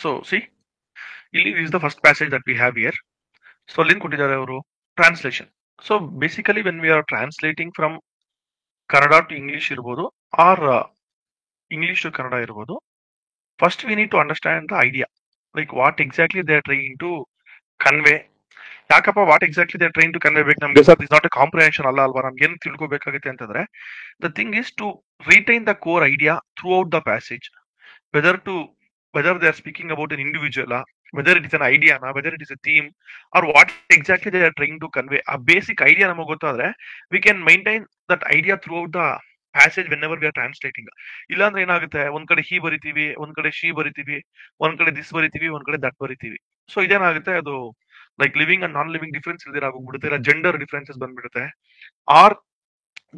So see ಇಲ್ಲಿ is the first passage that we have here. So ಅಲ್ಲಿ ಕೊಟ್ಟಿದ್ದಾರೆ ಅವರು translation. So basically when we are translating from Kannada to English ಇರ್ಬೋದು or English to Kannada ಇರ್ಬೋದು, first we need to understand the idea, like what exactly they are trying to convey. ಯಾಕಪ್ಪ what exactly they are trying to convey ಬೇಕು ನಮ್ಗೆ sir, is not a comprehension ಅಲ್ಲ ಅಲ್ವಾ, ನಮ್ಗೆ ಏನು ತಿಳ್ಕೊಬೇಕಾಗುತ್ತೆ ಅಂತಂದ್ರೆ ದ thing is to retain the core idea throughout the passage, whether to whether they are speaking about an individual, whether it is an idea, whether it is a theme, or what exactly they are trying to convey. A basic idea ನಮಗೆ ಗೊತ್ತಾದ್ರೆ we can maintain that idea throughout the passage whenever we are translating. ಇಲ್ಲಾಂದ್ರೆ ಏನಾಗುತ್ತೆ, ಒಂದ್ ಕಡೆ ಹಿ ಬರಿತೀವಿ, ಒಂದ್ ಕಡೆ she ಬರಿತೀವಿ, ಒಂದ್ ಕಡೆ ದಿಸ್ ಬರಿತೀವಿ, ಒಂದ್ ಕಡೆ ದಟ್ ಬರಿತೀವಿ. ಸೊ ಇದೇನಾಗುತ್ತೆ, ಅದು like living and non living difference ಇಲ್ದಿರ ಆಗೋಗ್ಬಿಡುತ್ತೆ, ಇಲ್ಲ ಜೆಂಡರ್ ಡಿಫ್ರೆನ್ಸಸ್ ಬಂದ್ಬಿಡುತ್ತೆ. ಆರ್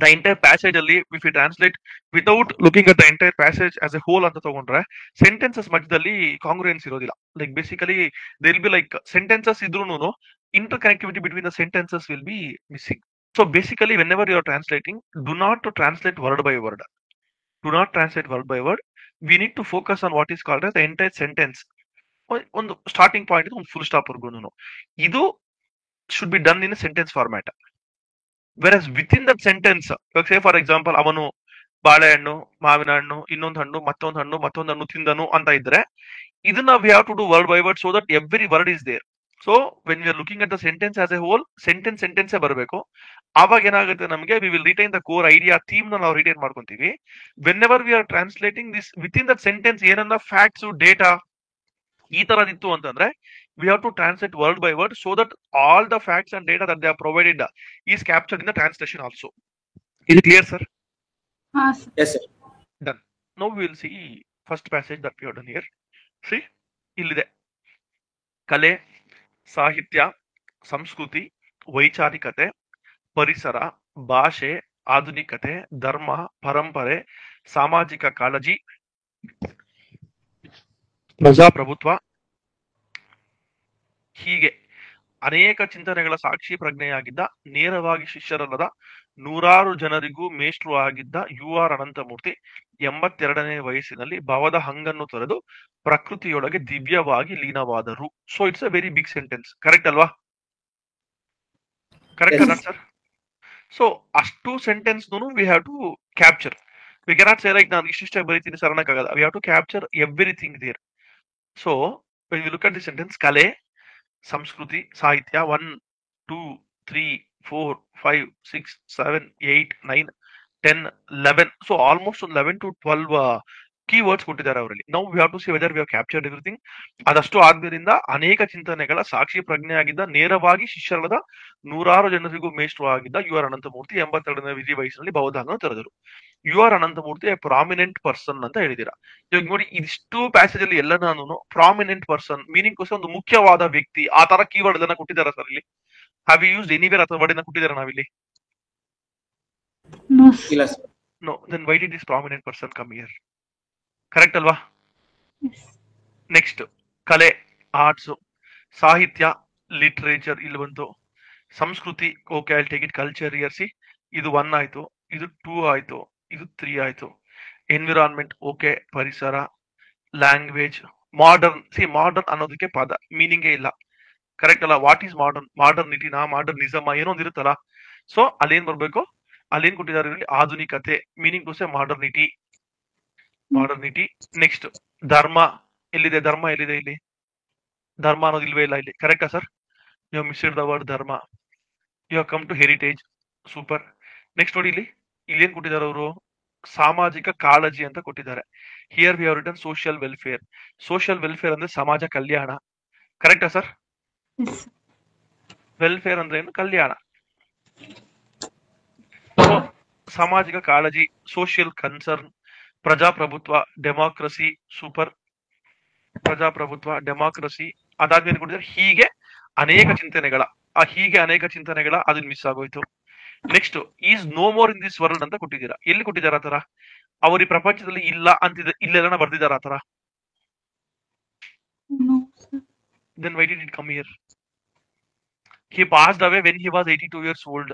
the entire passage ಅಲ್ಲಿ if we translate without looking at the entire passage as a whole ಅಂತ ತಗೊಂಡ್ರೆ ಸೆಂಟೆನ್ಸಸ್ ಮಧ್ಯದಲ್ಲಿ ಕಾಂಗ್ರುಯೆನ್ಸ್ ಇರೋದಿಲ್ಲ. Like basically there will be like sentences ಇದ್ರೂನು inter connectivity between the sentences will be missing. So basically whenever you are translating, do not to translate word by word. Do not translate word by word. We need to focus on what is called as the entire sentence. ಒಂದು starting point ಒಂದು full stop ವರ್ಗೂನು ಇದು should be done in a sentence format. Whereas within that sentence, say for example, ಅವನು ಬಾಳೆಹಣ್ಣು, ಮಾವಿನ ಹಣ್ಣು, ಇನ್ನೊಂದು ಹಣ್ಣು, ಮತ್ತೊಂದು ಹಣ್ಣು, ಮತ್ತೊಂದು ಹಣ್ಣು ತಿಂದನು ಅಂತ ಇದ್ರೆ ಇದನ್ನ we have to do word by word so that every word is there. So when we are looking at the sentence as a whole, sentence ಬರಬೇಕು. ಆವಾಗ ಏನಾಗುತ್ತೆ ನಮಗೆ, we will retain the core idea, theme ನ ನಾವು retain ಮಾಡ್ಕೊಂತೀವಿ. Whenever we are translating this within that sentence ಏನನ್ನ facts, data ಈ ತರದಿತ್ತು ಅಂತಂದ್ರೆ we have to translate word by word so that all the facts and data that they are provided is captured in the translation also. Is it clear, sir? Yes, sir. Done. Now we will see first passage that we have done here. See, ಇಲ್ಲಿದೆ ಕಲೆ, ಸಾಹಿತ್ಯ, ಸಂಸ್ಕೃತಿ, ವೈಚಾರಿಕತೆ, ಪರಿಸರ, ಭಾಷೆ, ಆಧುನಿಕತೆ, ಧರ್ಮ, ಪರಂಪರೆ, ಸಾಮಾಜಿಕ ಕಾಳಜಿ, ಪ್ರಜಾಪ್ರಭುತ್ವ, ಹೀಗೆ ಅನೇಕ ಚಿಂತನೆಗಳ ಸಾಕ್ಷಿ ಪ್ರಜ್ಞೆಯಾಗಿದ್ದ, ನೇರವಾಗಿ ಶಿಷ್ಯರಲ್ಲದ ನೂರಾರು ಜನರಿಗೂ ಮೇಷ್ಟ್ರು ಆಗಿದ್ದ ಯು ಆರ್ ಅನಂತಮೂರ್ತಿ 82ನೇ ವಯಸ್ಸಿನಲ್ಲಿ ಭವದ ಹಂಗನ್ನು ತೊರೆದು ಪ್ರಕೃತಿಯೊಳಗೆ ದಿವ್ಯವಾಗಿ ಲೀನವಾದರು. So it's a very big sentence, correct ಅಲ್ವಾ? ಕರೆಕ್ಟ್ ಅಲ್ಲ ಸರ್? ಸೊ ಅಷ್ಟು sentence we have to capture. We cannot say like ನಾನು ಇಷ್ಟಿಷ್ಟೇ ಬರೀತೀನಿ ಸರ್ ಅನ್ನಕ್ಕಾಗಲ್ಲ. We have to capture everything there. So when you look at the sentence, ಕಲೆ, ಸಂಸ್ಕೃತಿ, ಸಾಹಿತ್ಯ, 1 2 3 4 5 6 7 8 9 10 11. ಸೊ ಆಲ್ಮೋಸ್ಟ್ 11 to 12 ಕೀವರ್ಡ್ಸ್ ಕೊಟ್ಟಿದ್ದಾರೆ ಅವರಲ್ಲಿ. ನಾವು we have to see whether we have captured everything. ಅದಷ್ಟು ಆದ್ಮೇಲಿಂದ ಅನೇಕ ಚಿಂತನೆಗಳ ಸಾಕ್ಷಿ ಪ್ರಜ್ಞೆಯಾಗಿದ್ದ, ನೇರವಾಗಿ ಶಿಷ್ಯರಲ್ಲದ ನೂರಾರು ಜನರಿಗೂ ಮೇಷ್ಟ್ರು ಆಗಿದ್ದ ಯು ಆರ್ ಅನಂತಮೂರ್ತಿ 82ನೇ ವಯಸ್ಸಿನಲ್ಲಿ ಬೌದ್ಧವನ್ನು ತೆರೆದರು. U R Ananthamurthy a prominent person ಅಂತ ಹೇಳಿದೀರಾ. ಇವಾಗ ನೋಡಿ, ಇದಿಷ್ಟು ಪ್ಯಾಸೇಜ್ ಅಲ್ಲಿ ಎಲ್ಲ ನಾನು ಪ್ರಾಮಿನೆಂಟ್ ಪರ್ಸನ್ ಮೀನಿಂಗ್ ಕೋಸ್ಕರ ಒಂದು ಮುಖ್ಯವಾದ ವ್ಯಕ್ತಿ ಆ ತರ ಕೀವರ್ಡ್ ಎಲ್ಲ ಕೊಟ್ಟಿದ್ದಾರೆ ಸರ್ ಇಲ್ಲಿ. ಹ್ಯಾವ್ ಯು ಯೂಸ್ಡ್ ಎನಿವೇರ್ ಅಥವಾ ವರ್ಡ್ ಕೊಟ್ಟಿದ್ದಾರೆ ನಾವಿಲ್ಲಿ? ಇಲ್ಲ sir. No. Then why did this prominent person come here? Correct ಅಲ್ವಾ? ನೆಕ್ಸ್ಟ್ ಕಲೆ, ಆರ್ಟ್ಸ್, ಸಾಹಿತ್ಯ, ಲಿಟ್ರೇಚರ್ ಇಲ್ಲಿ ಬಂತು. ಸಂಸ್ಕೃತಿ, okay I take it, culture here. See, ಇದು 1 ಆಯ್ತು, ಇದು 2 ಆಯ್ತು, ಇದು 3 ಆಯ್ತು. ಎನ್ವಿರಾನ್ಮೆಂಟ್, ಓಕೆ, ಪರಿಸರ, ಲ್ಯಾಂಗ್ವೇಜ್, ಮಾಡರ್ನ್. ಸಿ, ಮಾಡರ್ನ್ ಅನ್ನೋದಕ್ಕೆ ಪದ ಮೀನಿಂಗೇ ಇಲ್ಲ, ಕರೆಕ್ಟ್ ಅಲ್ಲ? What is modern? ಮಾಡರ್ನಿಟಿನಾ, ಮಾಡರ್ನಿಸಮ್ ಏನೋ ಒಂದು ಇರುತ್ತಲ್ಲ. ಸೊ ಅಲ್ಲೇನ್ ಬರ್ಬೇಕು, ಅಲ್ಲೇನ್ ಕೊಟ್ಟಿದ್ದಾರೆ ಇಲ್ಲಿ? ಆಧುನಿಕತೆ, ಮೀನಿಂಗ್ ಗೋಸ್ಕರ ಮಾಡರ್ನಿಟಿ. ನೆಕ್ಸ್ಟ್ ಧರ್ಮ ಎಲ್ಲಿದೆ? ಧರ್ಮ ಎಲ್ಲಿದೆ ಇಲ್ಲಿ? ಧರ್ಮ ಅನ್ನೋದು ಇಲ್ವೇ ಇಲ್ಲ ಇಲ್ಲಿ, ಕರೆಕ್ಟಾ sir? You have missed the word dharma. You have come to heritage. Super. Next ನೋಡಿ, ಇಲ್ಲಿ ಏನ್ ಕೊಟ್ಟಿದ್ದಾರೆ ಅವರು? ಸಾಮಾಜಿಕ ಕಾಳಜಿ ಅಂತ ಕೊಟ್ಟಿದ್ದಾರೆ. Here we have written social welfare. Social welfare ಅಂದ್ರೆ ಸಮಾಜ ಕಲ್ಯಾಣ, ಕರೆಕ್ಟಾ ಸರ್? ವೆಲ್ಫೇರ್ ಅಂದ್ರೆ ಏನು? ಕಲ್ಯಾಣ. ಸಾಮಾಜಿಕ ಕಾಳಜಿ, ಸೋಷಿಯಲ್ ಕನ್ಸರ್ನ್, ಪ್ರಜಾಪ್ರಭುತ್ವ, ಡೆಮಾಕ್ರಸಿ. ಸೂಪರ್. ಪ್ರಜಾಪ್ರಭುತ್ವ, ಡೆಮಾಕ್ರಸಿ. ಅದಾದ್ಮೇಲೆ ಕೊಟ್ಟಿದ್ದಾರೆ ಹೀಗೆ ಅನೇಕ ಚಿಂತನೆಗಳ. ಆ ಹೀಗೆ ಅನೇಕ ಚಿಂತನೆಗಳ ಅದನ್ನ ಮಿಸ್ ಆಗೋಯ್ತು. Next is no more in this world ಅಂತ ಕೊಟ್ಟಿದ್ದೀರಾ. ಎಲ್ಲಿ ಕೊಟ್ಟಿದ್ದಾರೆ ಆತರ? ಅವರು ಈ ಪ್ರಪಂಚದಲ್ಲಿ ಇಲ್ಲ ಅಂತಿದೆ, ಇಲ್ಲೆಲ್ಲ ಬರ್ದಿದಾರ ಆತರ? Then why did it come here? He passed away when he was 82 years old.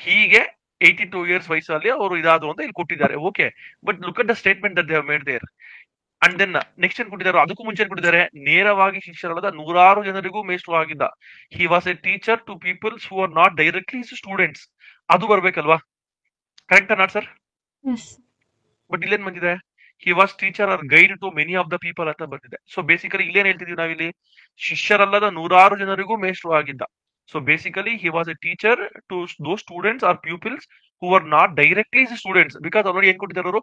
ಹೀಗೆ 82 years ವಯಸ್ಸಲ್ಲಿ ಅವರು ಇದಾದ್ರು ಅಂತ ಇಲ್ಲಿ ಕೊಟ್ಟಿದ್ದಾರೆ. Okay, but look at the statement that they have made there. And then next ಏನ್ ಕೊಟ್ಟಿದ್ದಾರೆ, ಅದಕ್ಕೂ ಮುಂಚೆ ಏನ್ ಕೊಟ್ಟಿದ್ದಾರೆ, ನೇರವಾಗಿ ಶಿಷ್ಯರಲ್ಲದ ನೂರಾರು ಜನರಿಗೂ ಮೇಷ್ಟ್ರು ಆಗಿದ್ದ. He was a teacher to peoples who are not directly students. ಅದು ಬರ್ಬೇಕಲ್ವಾ, correct not sir? Yes but ಇಲ್ಲೇನ್ ಬಂದಿದೆ, he was teacher or guide to many of the people ಅಂತ ಬಂದಿದೆ. ಸೊ ಬೇಸಿಕಲಿ ಇಲ್ಲೇನ್ ಹೇಳ್ತಿದೀವಿ ನಾವಿಲ್ಲಿ, ಶಿಷ್ಯರಲ್ಲದ ನೂರಾರು ಜನರಿಗೂ ಮೇಷ್ಟ್ರು ಆಗಿದ್ದ. So basically he was a teacher to those students or pupils who are not directly students. Because already ಏನ್ ಕೊಟ್ಟಿದ್ದಾರೆ ಅವರು,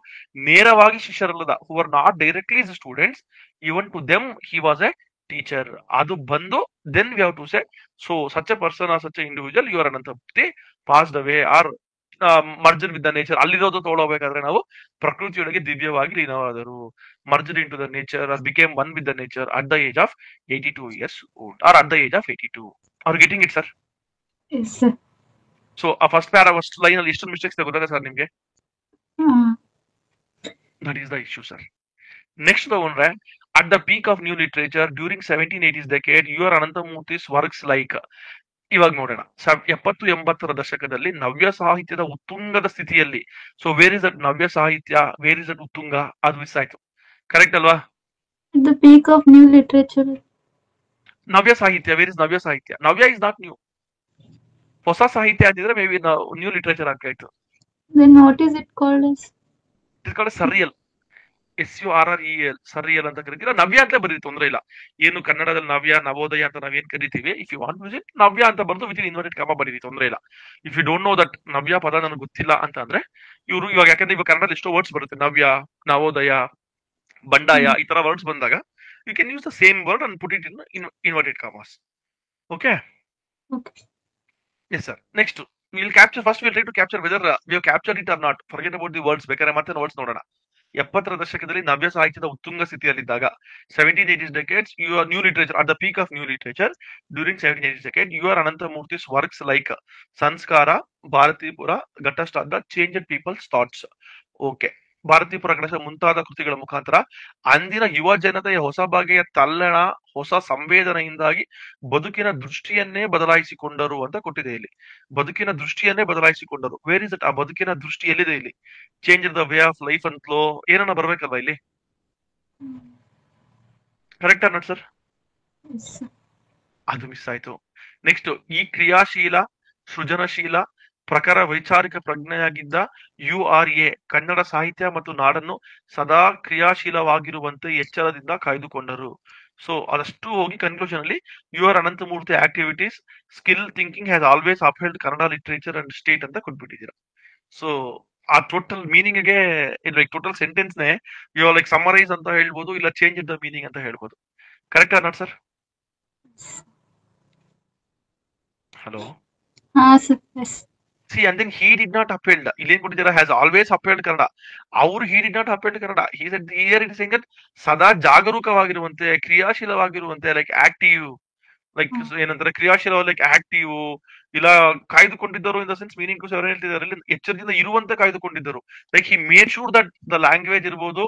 ನೇರವಾಗಿ ಶಿಷ್ಯರಲ್ಲದ, who are not directly students, even to them he was a teacher. ಅದು ಬಂದು then we have to say, so such a person or such an individual U R Ananta ಭಕ್ತಿ passed away or merged with the nature. ಅಲ್ಲಿರೋದು ತಗೊಳ್ಬೇಕಾದ್ರೆ ನಾವು ಪ್ರಕೃತಿಯೊಳಗೆ ದಿವ್ಯವಾಗಿ ಲೀನವಾದರು. ಮರ್ಜನ್ into the nature, became one with the nature at the age of 82 years old or at the age of 82. Are getting it sir? Yes sir. So ಆ first para first line ಅಲ್ಲಿ ಎಷ್ಟು mistakes ಗೊತ್ತಾಗ sir ನಿಮ್ಗೆ? That is the issue sir. Next ತಗೊಂಡ್ರೆ, at the peak of new literature during 1780s decade U R Ananthamurthy's works like. ಇವಾಗ ನೋಡೋಣ, 70-80ರ ದಶಕದಲ್ಲಿ ನವ್ಯ ಸಾಹಿತ್ಯದ ಉತ್ತುಂಗದ ಸ್ಥಿತಿಯಲ್ಲಿ. ಸೊ ವೇರ್ ಇಸ್ ದಟ್ ನವ್ಯ ಸಾಹಿತ್ಯ, ವೇರ್ ಇಸ್ ದಟ್ ಉತ್ತುಂಗ, ಅದು ಮಿಸ್ ಆಯ್ತು. ಕರೆಕ್ಟ್ ಅಲ್ವಾ? The peak of new literature. Navya ಸಾಹಿತ್ಯ, ವೇರ್ ಇಸ್ ನವ್ಯ ಸಾಹಿತ್ಯ? Navya is not new. ಹೊಸ ಸಾಹಿತ್ಯ ಅಂತಿದ್ರೆ ಮೇ ಬಿ ನ್ಯೂ ಲಿಟರೇಚರ್ ಆಗ್ತಾಯಿತ್ತು. Then what is it called as? It called surreal, SURREL, surreal ಅಂತ ಕರಿತೀರ. ನವ್ಯ ಅಂತ ಬರೀ ತೊಂದ್ರೆ ಇಲ್ಲ. ಏನು ಕನ್ನಡದಲ್ಲಿ ನವ್ಯ, ನವೋದಯ ಅಂತ ನಾವೇನ್ ಕರಿತೀವಿ, if you want use it Navya ಅಂತ ಬರ್ದು ವಿತ್ ಇನ್ ಇನ್ವರ್ಟೆಡ್ ಕಾಮ ಬರೀರಿ, ತೊಂದ್ರೆ ಇಲ್ಲ. If you don't know that Navya ಪದ ನನಗೆ ಗೊತ್ತಿಲ್ಲ ಅಂತ ಅಂದ್ರೆ, ಇವರು ಇವಾಗ ಯಾಕಂದ್ರೆ ಇವಾಗ ಕನ್ನಡದಲ್ಲಿ ಎಷ್ಟೋ ವರ್ಡ್ಸ್ ಬರುತ್ತೆ, ನವ್ಯ, ನವೋದಯ, ಬಂಡಾಯ, ಈ ತರ ವರ್ಡ್ಸ್ ಬಂದಾಗ you can use the same word and put it in inverted commas. Okay? Yes sir. Next will capture, first will try to capture whether we have captured it or not. Forget about the words. ಬೇಕಾದ್ರೆ ಮತ್ತೆ words ನೋಡೋಣ. 70ರ ದಶಕದಲ್ಲಿ ನವ್ಯ ಸಾಹಿತ್ಯದ ಉತ್ತುಂಗ ಸ್ಥಿತಿಯಲ್ಲಿದ್ದಾಗ, 1780s decades U R new literature, at the peak of new literature during 1780s decade U R Ananthamurthy's works like Samskara, Bharathipura, Ghatashraddha change people's thoughts. Okay, Bharathipura, Ganesha ಮುಂತಾದ ಕೃತಿಗಳ ಮುಖಾಂತರ ಅಂದಿನ ಯುವ ಜನತೆಯ ಹೊಸ ಬಗೆಯ ತಲ್ಲಣ, ಹೊಸ ಸಂವೇದನೆಯಿಂದಾಗಿ ಬದುಕಿನ ದೃಷ್ಟಿಯನ್ನೇ ಬದಲಾಯಿಸಿಕೊಂಡರು ಅಂತ ಕೊಟ್ಟಿದೆ ಇಲ್ಲಿ. ಬದುಕಿನ ದೃಷ್ಟಿಯನ್ನೇ ಬದಲಾಯಿಸಿಕೊಂಡರು. Where is it? ಆ ಬದುಕಿನ ದೃಷ್ಟಿ ಎಲ್ಲಿದೆ ಇಲ್ಲಿ? Change the way of life ಅಂತಲೋ ಏನನ್ನ ಬರ್ಬೇಕಲ್ವಾ ಇಲ್ಲಿ? Correct not sir? ಅದು ಮಿಸ್ ಆಯ್ತು. ನೆಕ್ಸ್ಟ್, ಈ ಕ್ರಿಯಾಶೀಲ, ಸೃಜನಶೀಲ, ಪ್ರಖರ ವೈಚಾರಿಕ ಪ್ರಜ್ಞೆಯಾಗಿದ್ದ URA ಕನ್ನಡ ಸಾಹಿತ್ಯ ಮತ್ತು ನಾಡನ್ನು ಸದಾ ಕ್ರಿಯಾಶೀಲವಾಗಿರುವಂತೆ ಎಚ್ಚರದಿಂದ ಕಾಯ್ದುಕೊಂಡರು. ಸೊ ಅದಷ್ಟು ಹೋಗಿ ಕನ್ಕ್ಲೂಷನ್ ಅಲ್ಲಿ, your Ananthamurthy activities, skill, thinking has always upheld Kannada literature and state ಅಂತ ಕೊಟ್ಬಿಟ್ಟಿದ್ದೀರಾ. ಸೊ ಆ ಟೋಟಲ್ ಮೀನಿಂಗ್ ಗೆ ಲೈಕ್ ಟೋಟಲ್ ಸೆಂಟೆನ್ಸ್ ನೇ ಯು ಲೈಕ್ ಸಮ್ಮರೈಸ್ ಅಂತ ಹೇಳ್ಬೋದು, ಇಲ್ಲ ಚೇಂಜ್ ದ ಮೀನಿಂಗ್ ಅಂತ ಹೇಳ್ಬೋದು. Correct not sir? Hello. See, and then he did not upheld. Ilen Kutijara has always upheld Kannada. He did not uphold Kannada. He said here it is saying that ಸದಾ ಜಾಗರೂಕವಾಗಿರುವಂತೆ, ಕ್ರಿಯಾಶೀಲವಾಗಿರುವಂತೆ, like active, like ಏನಂತಾರೆ ಕ್ರಿಯಾಶೀಲ, like active, ಇಲ್ಲ ಕಾಯ್ದುಕೊಂಡಿದ್ದರು in the sense meaning ಹೇಳ್ತಿದ್ದಾರೆ, ಎಚ್ಚರದಿಂದ ಇರುವಂತೆ ಕಾಯ್ದುಕೊಂಡಿದ್ದರು. Like he made sure that the language ಇರ್ಬೋದು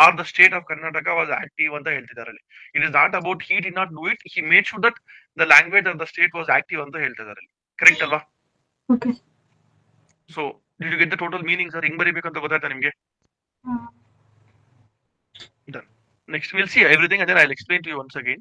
or the state of Karnataka was active ಅಂತ ಹೇಳ್ತಿದ್ದಾರೆ. It is not about he did not do it, he made sure that the language of the state was active ಅಂತ ಹೇಳ್ತಿದ್ದಾರೆ. Correct ಅಲ್ವಾ? So did you get the total meaning sir? ಹೆಂಗ್ ಬರೀಬೇಕಂತ ಗೊತ್ತಾಯ್ತಾ ನಿಮ್ಗೆ? Done. Next we'll see everything and then I'll explain to you once again.